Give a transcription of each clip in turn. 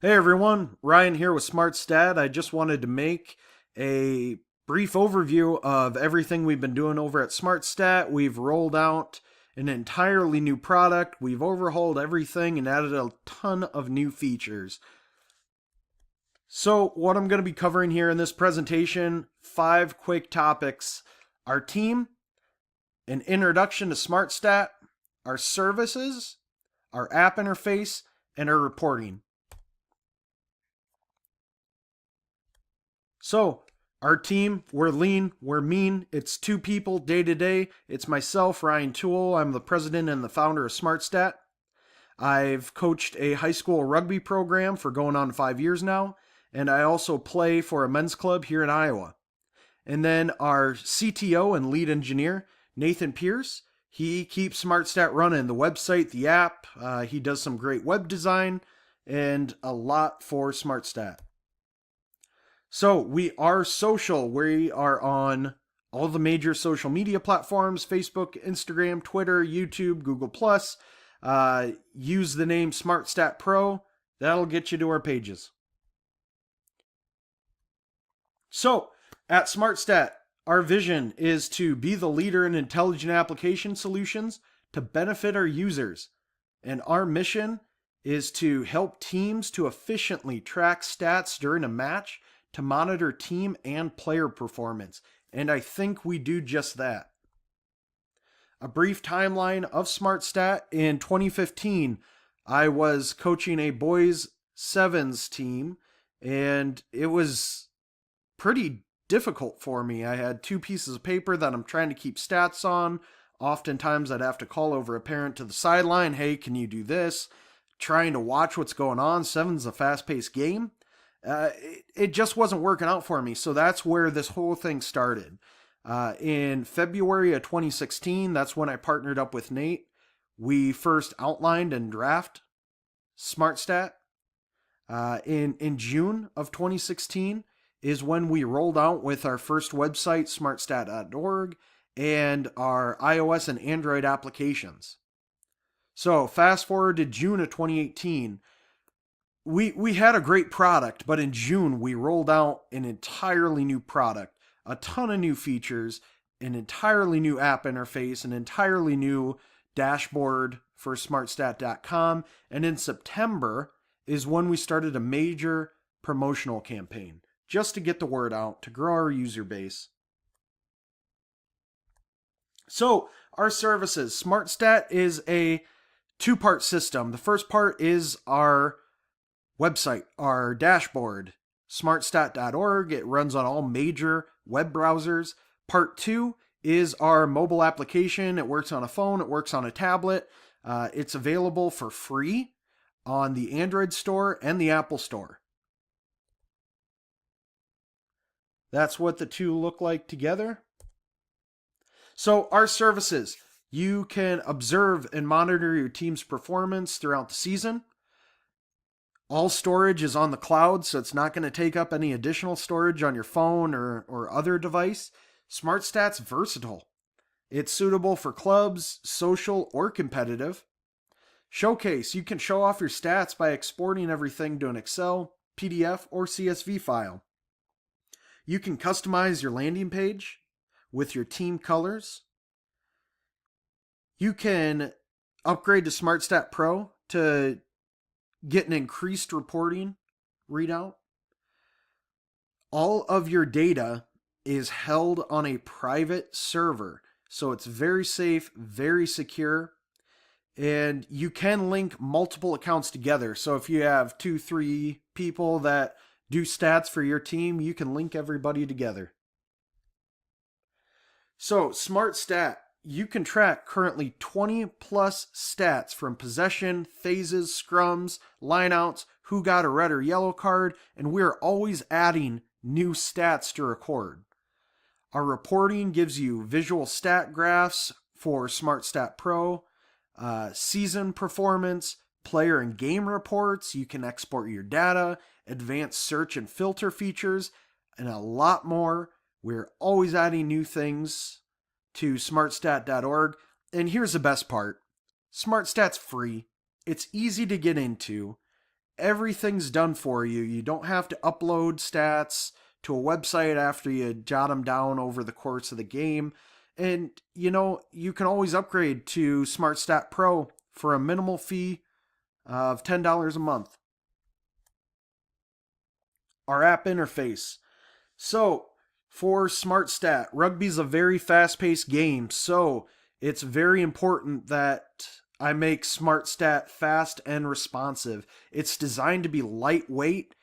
Hey everyone, Ryan here with SmartStat. I just wanted to make a brief overview of everything we've been doing over at SmartStat. We've rolled out an entirely new product, we've overhauled everything and added a ton of new features. So, what I'm going to be covering here in this presentation, 5 quick topics: our team, an introduction to SmartStat, our services, our app interface, and our reporting. So, our team, we're lean, we're mean. It's 2 people day to day. It's myself, Ryan Toole. I'm the president and the founder of SmartStat. I've coached a high school rugby program for going on 5 years now, and I also play for a men's club here in Iowa. And then our CTO and lead engineer, Nathan Pierce, he keeps SmartStat running, the website, the app. He does some great web design and a lot for SmartStat. So we are social. We are on all the major social media platforms: Facebook, Instagram, Twitter, YouTube, Google+. Use the name SmartStat Pro. That'll get you to our pages. So at SmartStat, our vision is to be the leader in intelligent application solutions to benefit our users. And our mission is to help teams to efficiently track stats during a match to monitor team and player performance, and I think we do just that. A brief timeline of SmartStat. In 2015, I was coaching a boys sevens team, and it was pretty difficult for me. I had 2 pieces of paper that I'm trying to keep stats on. Oftentimes I'd have to call over a parent to the sideline, hey, can you do this? Trying to watch what's going on. Seven's a fast-paced game. It just wasn't working out for me. So that's where this whole thing started. In February of 2016, that's when I partnered up with Nate. We first outlined and draft SmartStat. In June of 2016 is when we rolled out with our first website, smartstat.org, and our iOS and Android applications. So fast forward to June of 2018. We had a great product, but in June we rolled out an entirely new product, a ton of new features, an entirely new app interface, an entirely new dashboard for smartstat.com, and in September is when we started a major promotional campaign just to get the word out, to grow our user base. So, our services. SmartStat is a 2-part system. The first part is our website, our dashboard, smartstat.org. It runs on all major web browsers. Part 2 is our mobile application. It works on a phone, it works on a tablet. It's available for free on the Android store and the Apple store. That's what the 2 look like together. So our services, you can observe and monitor your team's performance throughout the season. All storage is on the cloud, so it's not going to take up any additional storage on your phone or other device. SmartStat's versatile. It's suitable for clubs, social, or competitive. Showcase, you can show off your stats by exporting everything to an Excel, PDF, or CSV file. You can customize your landing page with your team colors. You can upgrade to SmartStat Pro to get an increased reporting readout. All of your data is held on a private server, so it's very safe, very secure, and you can link multiple accounts together. So if you have 2-3 people that do stats for your team, you can link everybody together. So SmartStat, you can track currently 20 plus stats from possession, phases, scrums, lineouts, who got a red or yellow card, and we are always adding new stats to record. Our reporting gives you visual stat graphs for SmartStat Pro, season performance, player and game reports. You can export your data, advanced search and filter features, and a lot more. We're always adding new things to smartstat.org. And here's the best part. SmartStat's free. It's easy to get into. everything's done for you. You don't have to upload stats to a website after you jot them down over the course of the game. And, you can always upgrade to SmartStat Pro for a minimal fee of $10 a month. Our app interface. So, for SmartStat, rugby's a very fast-paced game, so it's very important that I make SmartStat fast and responsive. It's designed to be lightweight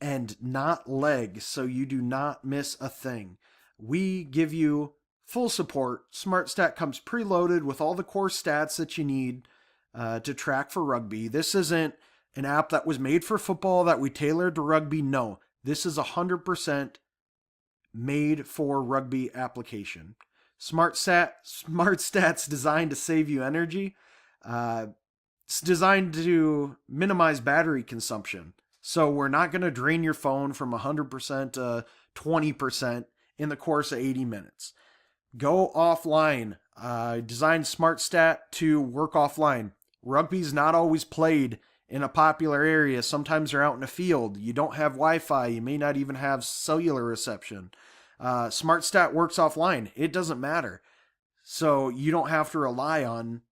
and not leg, so you do not miss a thing. We give you full support. SmartStat comes preloaded with all the core stats that you need to track for rugby. This isn't an app that was made for football that we tailored to rugby. No, this is 100% made for rugby application. SmartStat's designed to save you energy. It's designed to minimize battery consumption. So we're not going to drain your phone from 100% to 20% in the course of 80 minutes. Go offline. Designed SmartStat to work offline. Rugby's not always played in a popular area. Sometimes they're out in a field. You don't have Wi-Fi. You may not even have cellular reception. SmartStat works offline. It doesn't matter. So you don't have to rely on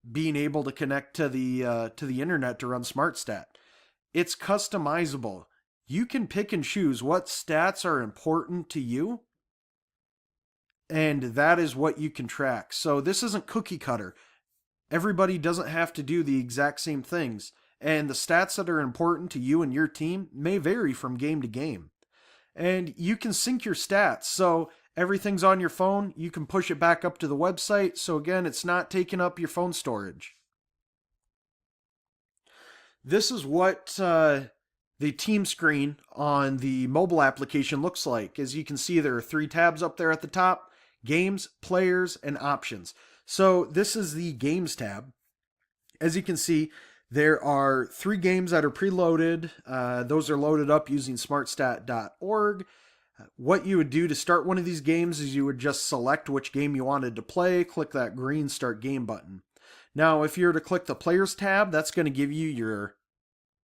being able to connect to the internet to run SmartStat. It's customizable. You can pick and choose what stats are important to you, and that is what you can track. So this isn't cookie cutter. Everybody doesn't have to do the exact same things, and the stats that are important to you and your team may vary from game to game. And you can sync your stats, so everything's on your phone. You can push it back up to the website, so again, it's not taking up your phone storage. This is what the team screen on the mobile application looks like. As you can see, there are 3 tabs up there at the top: games, players, and options. So this is the games tab. As you can see, there are 3 games that are preloaded. Those are loaded up using smartstat.org. What you would do to start one of these games is you would just select which game you wanted to play, click that green Start Game button. Now, if you were to click the Players tab, that's going to give you your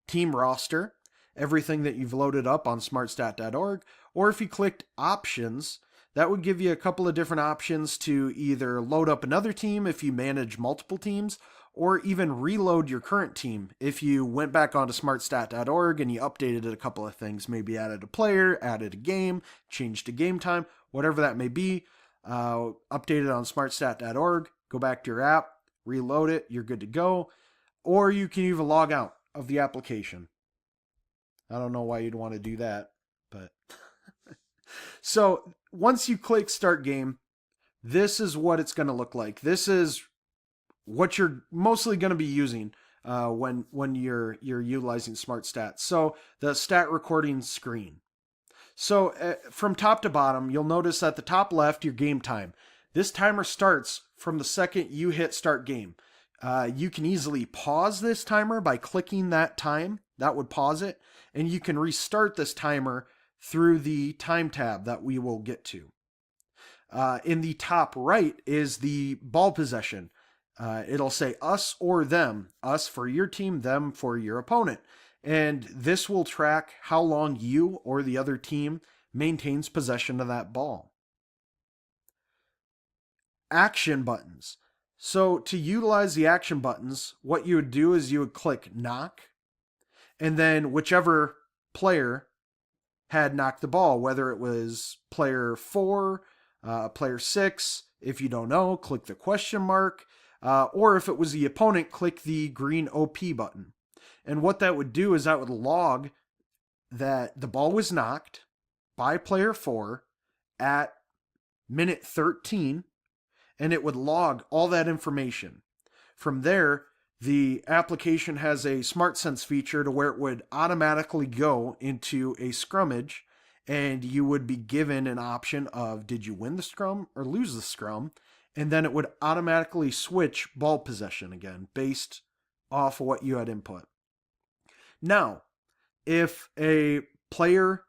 team roster, everything that you've loaded up on smartstat.org. Or if you clicked Options, that would give you a couple of different options to either load up another team if you manage multiple teams, or even reload your current team if you went back onto smartstat.org and you updated a couple of things, maybe added a player, added a game, changed to game time, whatever that may be. Updated on smartstat.org, go back to your app, reload it, you're good to go. Or you can even log out of the application. I don't know why you'd want to do that, but so once you click Start Game, this is what it's going to look like. This is what you're mostly going to be using when you're utilizing SmartStat. So the stat recording screen. So from top to bottom, you'll notice at the top left, your game time. This timer starts from the second you hit Start Game. You can easily pause this timer by clicking that time. That would pause it. And you can restart this timer through the time tab that we will get to. In the top right is the ball possession. It'll say us or them. Us for your team, them for your opponent. And this will track how long you or the other team maintains possession of that ball. Action buttons. So to utilize the action buttons, what you would do is you would click knock, and then whichever player had knocked the ball, whether it was player 4, player 6, if you don't know, click the question mark, or if it was the opponent, click the green OP button. And what that would do is that would log that the ball was knocked by player 4 at minute 13, and it would log all that information. From there, the application has a SmartSense feature to where it would automatically go into a scrummage, and you would be given an option of did you win the scrum or lose the scrum, and then it would automatically switch ball possession again based off of what you had input. Now, if a player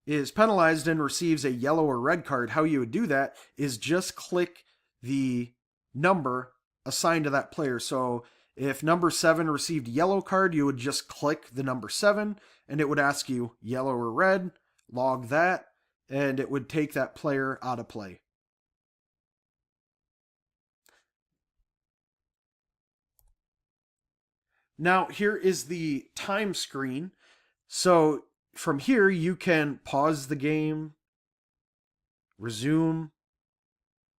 is penalized and receives a yellow or red card, how you would do that is just click the number assigned to that player. So If number 7 received a yellow card, you would just click the number 7 and it would ask you yellow or red, log that, and it would take that player out of play. Now, here is the time screen. So from here, you can pause the game, resume,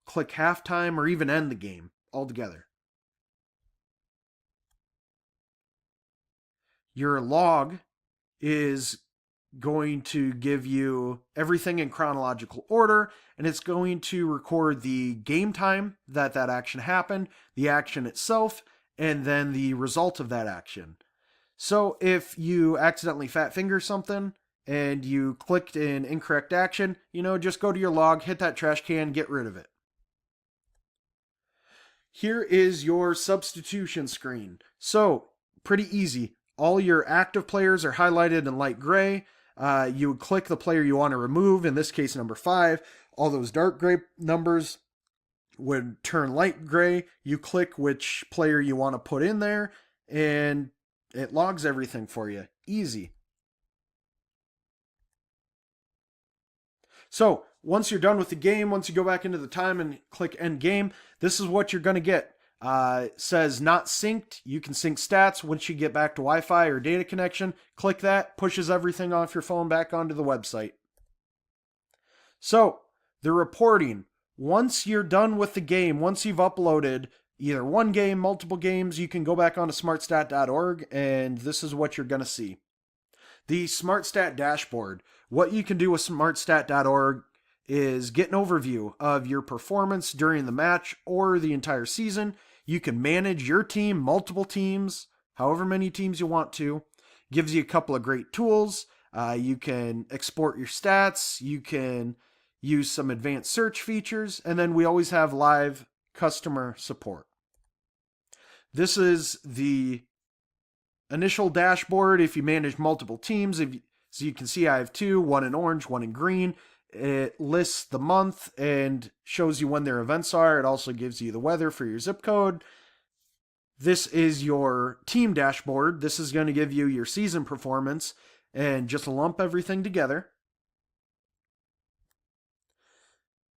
click halftime, or even end the game altogether. Your log is going to give you everything in chronological order, and it's going to record the game time that action happened, the action itself, and then the result of that action. So if you accidentally fat finger something and you clicked an incorrect action, just go to your log, hit that trash can, get rid of it. Here is your substitution screen. So pretty easy. All your active players are highlighted in light gray. You would click the player you want to remove, in this case number 5. All those dark gray numbers would turn light gray. You click which player you want to put in there, and it logs everything for you. Easy. So once you're done with the game, once you go back into the time and click end game, this is what you're going to get. It says not synced. You can sync stats once you get back to Wi-Fi or data connection. Click that, pushes everything off your phone back onto the website. So the reporting, once you're done with the game, once you've uploaded either one game, multiple games, you can go back onto smartstat.org, and this is what you're going to see. The SmartStat dashboard. What you can do with smartstat.org is get an overview of your performance during the match or the entire season. You can manage your team, multiple teams, however many teams you want to. Gives you a couple of great tools. You can export your stats. You can use some advanced search features. And then we always have live customer support. This is the initial dashboard if you manage multiple teams. So you can see I have 2, one in orange, one in green. It lists the month and shows you when their events are. It also gives you the weather for your zip code. This is your team dashboard. This is going to give you your season performance and just lump everything together.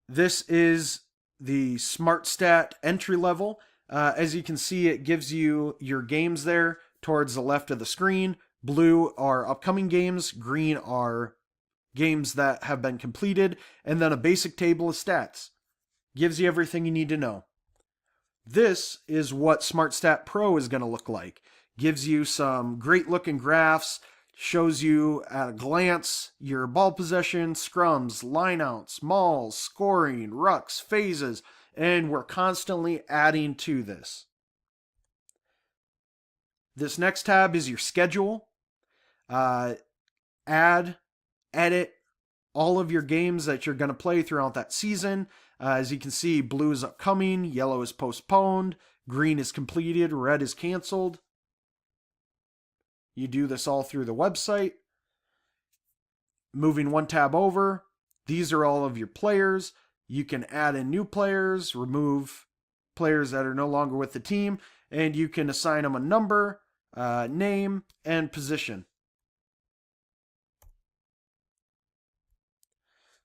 This is the SmartStat entry level. As you can see, it gives you your games there towards the left of the screen. Blue are upcoming games. Green are games that have been completed. And then a basic table of stats. Gives you everything you need to know. This is what SmartStat Pro is going to look like. Gives you some great looking graphs. Shows you at a glance your ball possession, scrums, lineouts, mauls, scoring, rucks, phases. And we're constantly adding to this. This next tab is your schedule. Add, edit all of your games that you're going to play throughout that season. As you can see, blue is upcoming, yellow is postponed, green is completed, red is canceled. You do this all through the website. Moving one tab over, these are all of your players. You can add in new players, remove players that are no longer with the team, and you can assign them a number, name, and position.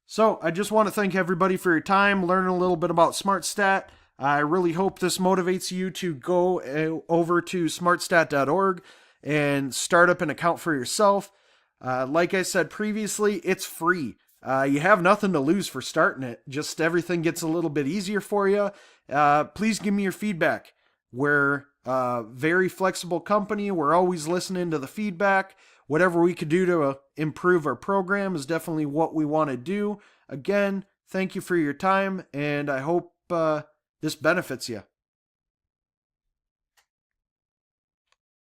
So I just want to thank everybody for your time, learning a little bit about SmartStat. I really hope this motivates you to go over to smartstat.org and start up an account for yourself. Like I said previously, it's free. You have nothing to lose for starting it. Just everything gets a little bit easier for you. Please give me your feedback. We're a very flexible company. We're always listening to the feedback. Whatever we could do to improve our program is definitely what we want to do. Again, thank you for your time, and I hope this benefits you.